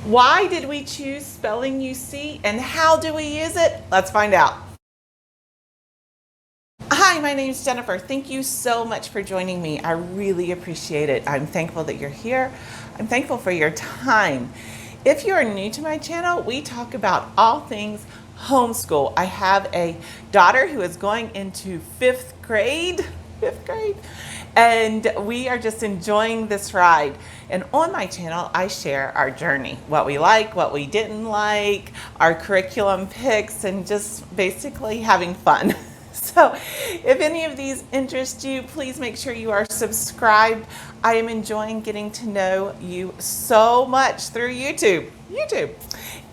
Why did we choose Spelling You See and how do we use it? Let's find out. Hi, my name is Jennifer. Thank you so much for joining me. I really appreciate it. I'm thankful that you're here. I'm thankful for your time. If you are new to my channel, we talk about all things homeschool. I have a daughter who is going into fifth grade, and we are just enjoying this ride. And on my channel, I share our journey, what we like, what we didn't like, our curriculum picks, and just basically having fun. So if any of these interest you, please make sure you are subscribed. I am enjoying getting to know you so much through YouTube.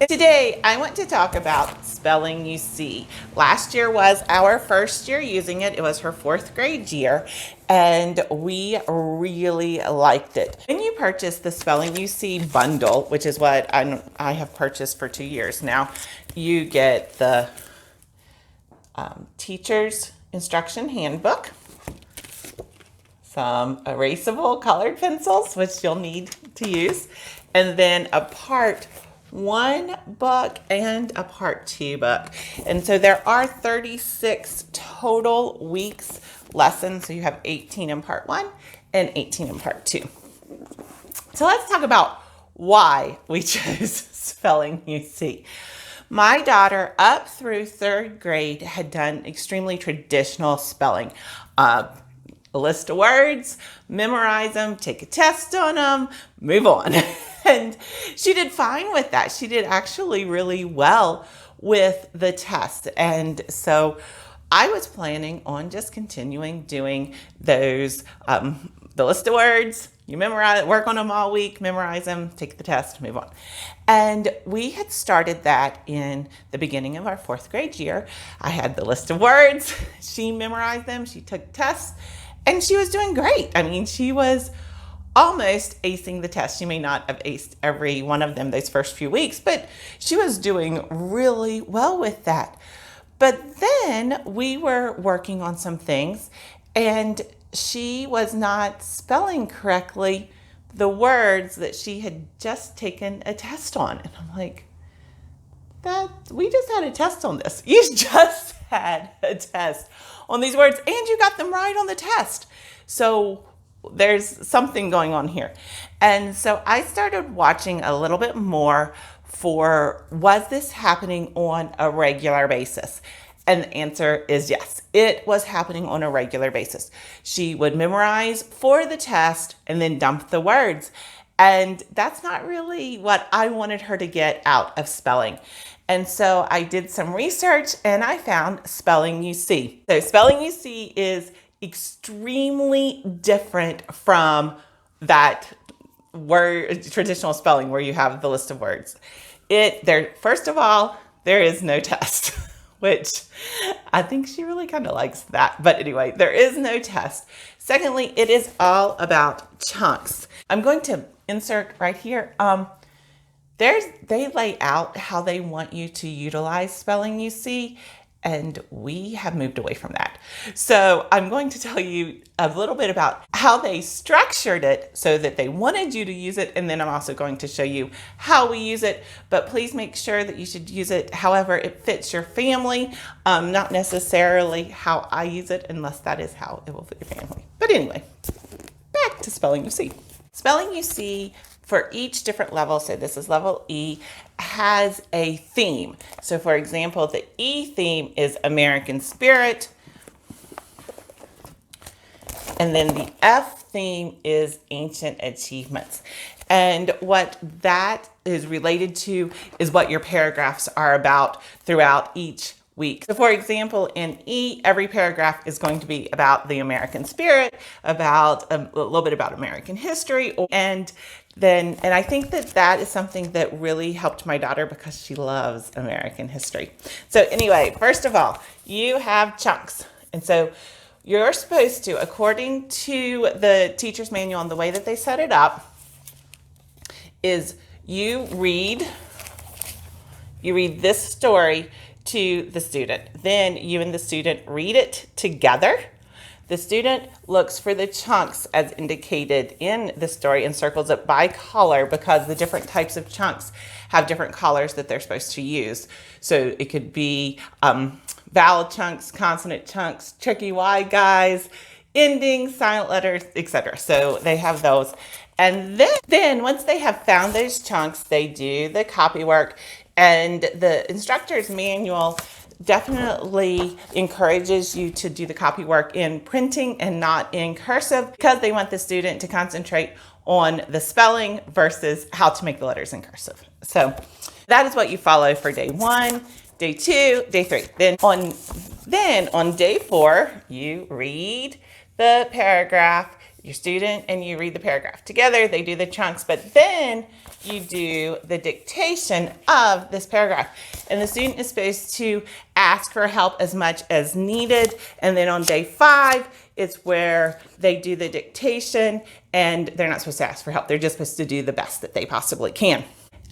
And today I want to talk about Spelling You See. Last year was our first year using it. It was her fourth grade year, and we really liked it. When you purchase the Spelling You See bundle, which is what I have purchased for 2 years now, you get the teacher's instruction handbook, some erasable colored pencils, which you'll need to use, and then a part 1 book and a part 2 book. And so there are 36 total weeks lessons. So you have 18 in part 1 and 18 in part 2. So let's talk about why we chose Spelling You See. My daughter up through 3rd grade had done extremely traditional spelling. A list of words, memorize them, take a test on them, move on. And she did fine with that. She did actually really well with the test. And so I was planning on just continuing doing those, the list of words, you memorize, work on them all week, memorize them, take the test, move on. And we had started that in the beginning of our 4th grade year. I had the list of words, she memorized them, she took tests, and she was doing great. I mean, she was almost acing the test. She may not have aced every one of them those first few weeks, but she was doing really well with that. But then we were working on some things, and she was not spelling correctly the words that she had just taken a test on. And I'm like, we just had a test on this. You just had a test on these words and you got them right on the test. So there's something going on here. And so I started watching a little bit more for, was this happening on a regular basis? And the answer is yes, it was happening on a regular basis. She would memorize for the test and then dump the words. And that's not really what I wanted her to get out of spelling. And so I did some research and I found Spelling You See. So Spelling You See is extremely different from that word traditional spelling where you have the list of words. First of all, there is no test. Which I think she really kind of likes that. But anyway, there is no test. Secondly, it is all about chunks. I'm going to insert right here. They lay out how they want you to utilize Spelling You See, and we have moved away from that. So I'm going to tell you a little bit about how they structured it so that they wanted you to use it, and then I'm also going to show you how we use it. But please make sure that you should use it however it fits your family, not necessarily how I use it, unless that is how it will fit your family. But anyway, back to Spelling You See. Spelling You See for each different level, so this is level E, has a theme. So for example, the E theme is American Spirit, and then the F theme is Ancient Achievements. And what that is related to is what your paragraphs are about throughout each week. So for example, in E, every paragraph is going to be about the American spirit, about a little bit about American history, and I think that is something that really helped my daughter because she loves American history. So anyway, first of all, you have chunks. And so you're supposed to, according to the teacher's manual and the way that they set it up, is you read this story to the student. Then you and the student read it together. The student looks for the chunks as indicated in the story and circles it by color because the different types of chunks have different colors that they're supposed to use. So it could be vowel chunks, consonant chunks, tricky Y guys, endings, silent letters, etc. So they have those. And then once they have found those chunks, they do the copy work, and the instructor's manual definitely encourages you to do the copy work in printing and not in cursive because they want the student to concentrate on the spelling versus how to make the letters in cursive. So that is what you follow for day 1, day 2, day 3. Then on day 4, you read the paragraph, your student and you read the paragraph together. They do the chunks, but then you do the dictation of this paragraph. And the student is supposed to ask for help as much as needed. And then on day 5, it's where they do the dictation and they're not supposed to ask for help. They're just supposed to do the best that they possibly can.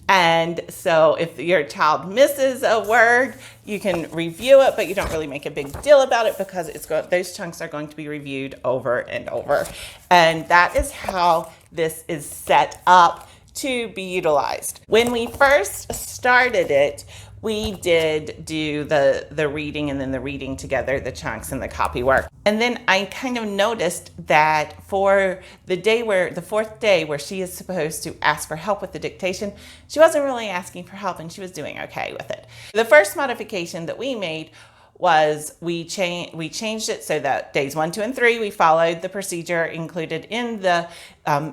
And so if your child misses a word, you can review it, but you don't really make a big deal about it because those chunks are going to be reviewed over and over. And that is how this is set up to be utilized. When we first started it, we did do the reading and then the reading together, the chunks and the copy work. And then I kind of noticed that for the 4th day where she is supposed to ask for help with the dictation, she wasn't really asking for help and she was doing okay with it. The first modification that we made was we changed it so that days 1, 2, and 3, we followed the procedure included in the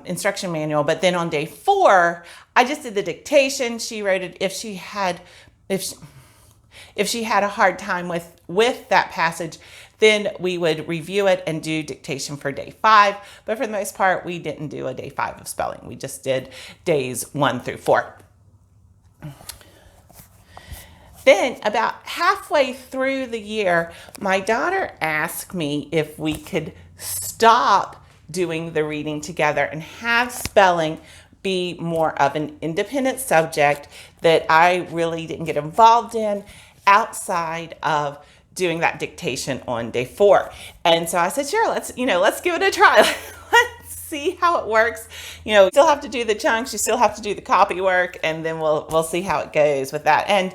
instruction manual. But then on day 4, I just did the dictation. She wrote it if she had a hard time with that passage, then we would review it and do dictation for day 5. But for the most part, we didn't do a day 5 of spelling. We just did days 1 through 4. Then about halfway through the year, my daughter asked me if we could stop doing the reading together and have spelling be more of an independent subject that I really didn't get involved in outside of doing that dictation on day 4. And so I said, sure, let's give it a try. Let's see how it works. You still have to do the chunks, you still have to do the copy work, and then we'll see how it goes with that. And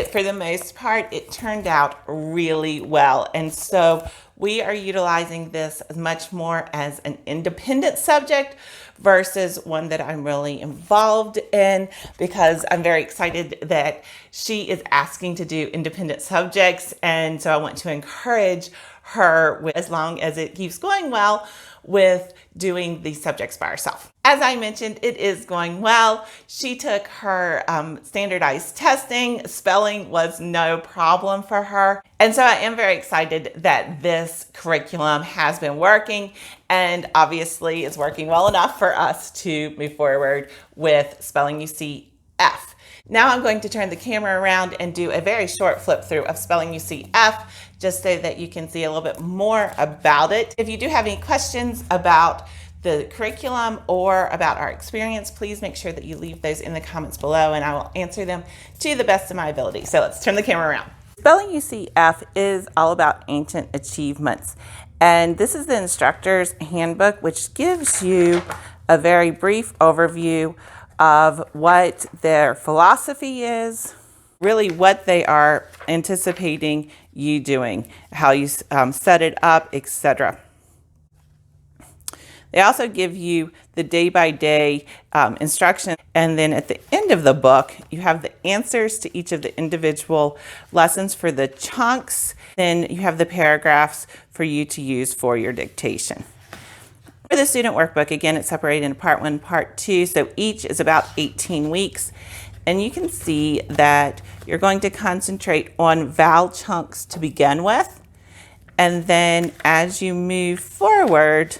for the most part, it turned out really well. And so we are utilizing this much more as an independent subject versus one that I'm really involved in, because I'm very excited that she is asking to do independent subjects. And so I want to encourage her, as long as it keeps going well, with doing these subjects by herself. As I mentioned, it is going well. She took her standardized testing. Spelling was no problem for her. And so I am very excited that this curriculum has been working and obviously is working well enough for us to move forward with spellingyousee F. Now I'm going to turn the camera around and do a very short flip through of spellingyousee F, just so that you can see a little bit more about it. If you do have any questions about the curriculum or about our experience, please make sure that you leave those in the comments below and I will answer them to the best of my ability. So let's turn the camera around. Spellingyousee F is all about ancient achievements. And this is the instructor's handbook, which gives you a very brief overview of what their philosophy is, really what they are anticipating you doing, how you set it up, etc. They also give you the day-by-day instruction, and then at the end of the book, you have the answers to each of the individual lessons for the chunks. Then you have the paragraphs for you to use for your dictation. For the student workbook, again, it's separated into part 1, part 2, so each is about 18 weeks. And you can see that you're going to concentrate on vowel chunks to begin with. And then as you move forward,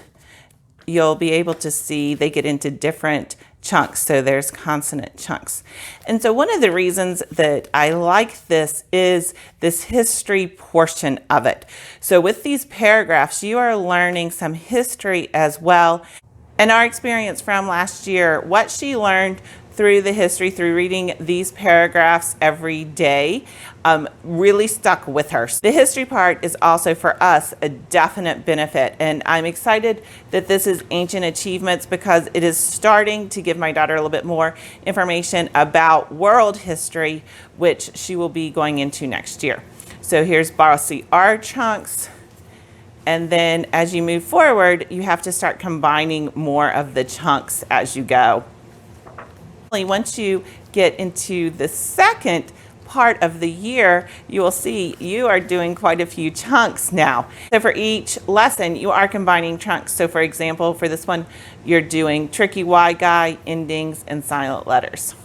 you'll be able to see they get into different chunks. So there's consonant chunks. And so one of the reasons that I like this is this history portion of it. So with these paragraphs, you are learning some history as well. And our experience from last year, what she learned through the history, through reading these paragraphs every day, really stuck with her. The history part is also for us a definite benefit, and I'm excited that this is Ancient Achievements because it is starting to give my daughter a little bit more information about world history, which she will be going into next year. So here's borrow CR chunks. And then as you move forward, you have to start combining more of the chunks as you go. Once you get into the second part of the year, you will see you are doing quite a few chunks now. So for each lesson, you are combining chunks. So for example, for this one, you're doing tricky Y guy, endings, and silent letters.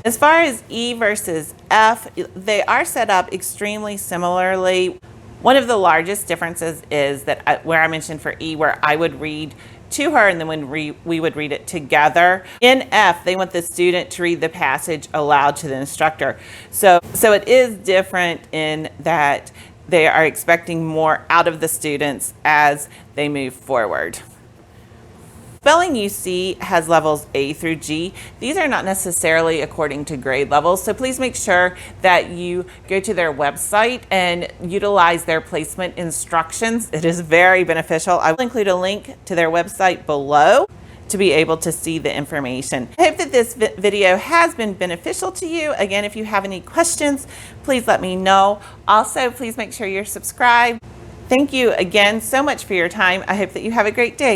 As far as E versus F, they are set up extremely similarly. One of the largest differences is that where I mentioned for E, where I would read to her and then when we would read it together. In F, they want the student to read the passage aloud to the instructor. So it is different in that they are expecting more out of the students as they move forward. SpellingYouSee has levels A through G. These are not necessarily according to grade levels, so please make sure that you go to their website and utilize their placement instructions. It is very beneficial. I will include a link to their website below to be able to see the information. I hope that this video has been beneficial to you. Again, if you have any questions, please let me know. Also, please make sure you're subscribed. Thank you again so much for your time. I hope that you have a great day.